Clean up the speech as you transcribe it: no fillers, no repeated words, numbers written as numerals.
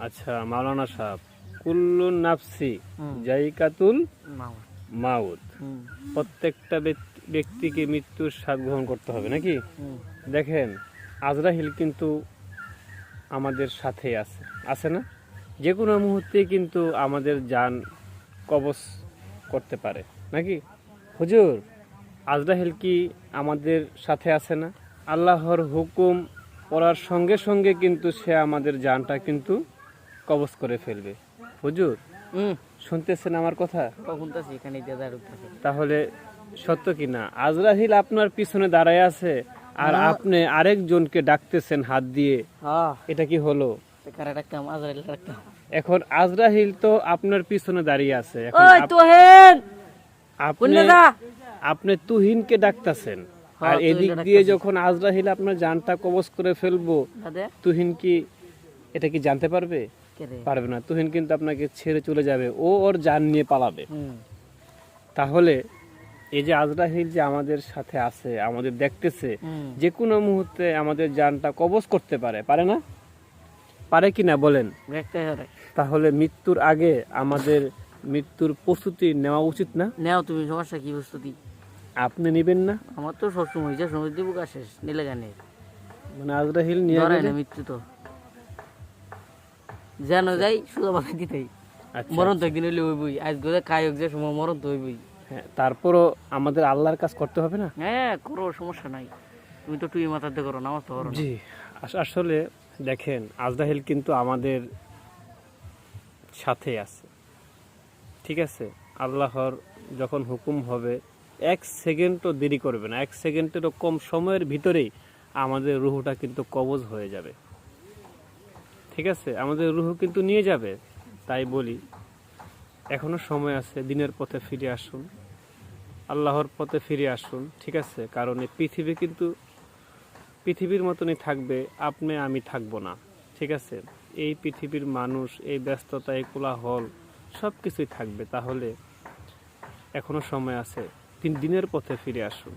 আচ্ছা মাওলানা সাহেব, কুল্লু নাফসি জাইকাতুল মাউত, প্রত্যেকটা ব্যক্তিকে মৃত্যুর স্বাদ গ্রহণ করতে হবে নাকি? দেখেন আজরাইল কিন্তু আমাদের সাথে আছে না? যে কোনো মুহূর্তে কিন্তু আমাদের জান কবজ করতে পারে নাকি? হুজুর, আজরাইল কি আমাদের সাথে আছে না? আল্লাহর হুকুম পড়ার সঙ্গে সঙ্গে কিন্তু সে আমাদের জানটা কিন্তু কবজ করে ফেলবে। হুজুর শুনতেছেন আমার কথা? তাহলে সত্য কি না আজরাইল আপনার পিছনে দাঁড়ায় আছে আর আপনি আরেকজনকে ডাকতেছেন হাত দিয়ে, এটা কি হলো? এখন আজরাইল তো আপনার পিছনে দাঁড়িয়ে আছে, আপনি তুহিনকে ডাকতেছেন, আর এদিক দিয়ে যখন আজরাইল আপনার জানটা কবজ করে ফেলবো, তুহিন কি এটা কি জানতে পারবে? পারবে না। তুহিন কিন্তু আপনাকে ছেড়ে চলে যাবে, ও ওর জান নিয়ে পালাবে। তাহলে এই যে আজরাইল যে আমাদের সাথে আছে, আমাদের দেখতেছে, যে কোনো মুহূর্তে আমাদের জানটা কবজ করতে পারে না? পারে কি না বলেন? তাহলে মৃত্যুর আগে আমাদের মৃত্যুর প্রস্তুতি নেওয়া উচিত না? নেও তুমি, সমস্যা কি প্রস্তুতি? আপনি নেবেন না? আমার তো সবসময় যে সময় দিব শেষ নিলে গানে মানে আজরাইল নিয়ে গেলে মৃত্যু তো জানো যাই শুধু বাকি দিতেই। মরণ তো একদিন হইলে হইবই, আজ গোদা কায়ক যে সময় মরণ তো হইবই। হ্যাঁ, তারপরও আমাদের আল্লাহর কাজ করতে হবে না? হ্যাঁ করো, সমস্যা নাই। তুমি তো টুই মাথাতে করো, নামাজ তো করো। জি, আসলে দেখেন আজরাইল কিন্তু আমাদের সাথে আছে, ঠিক আছে? আল্লাহর যখন হুকুম হবে 1 সেকেন্ডও দেরি করবে না, 1 সেকেন্ডেরও কম সময়ের ভিতরেই আমাদের রুহটা কিন্তু কবজ হয়ে যাবে, ঠিক আছে? আমাদের রুহ কিন্তু নিয়ে যাবে। তাই বলি এখনো সময় আছে, দিনের পথে ফিরে আসুন, আল্লাহর পথে ফিরে আসুন, ঠিক আছে? কারণ এই পৃথিবী কিন্তু পৃথিবীর মতনই থাকবে, আপনি আমি থাকবো না, ঠিক আছে? এই পৃথিবীর মানুষ, এই ব্যস্ততা, এই কোলাহল সব কিছুই থাকবে। তাহলে এখনো সময় আছে, দিনের পথে ফিরে আসুন।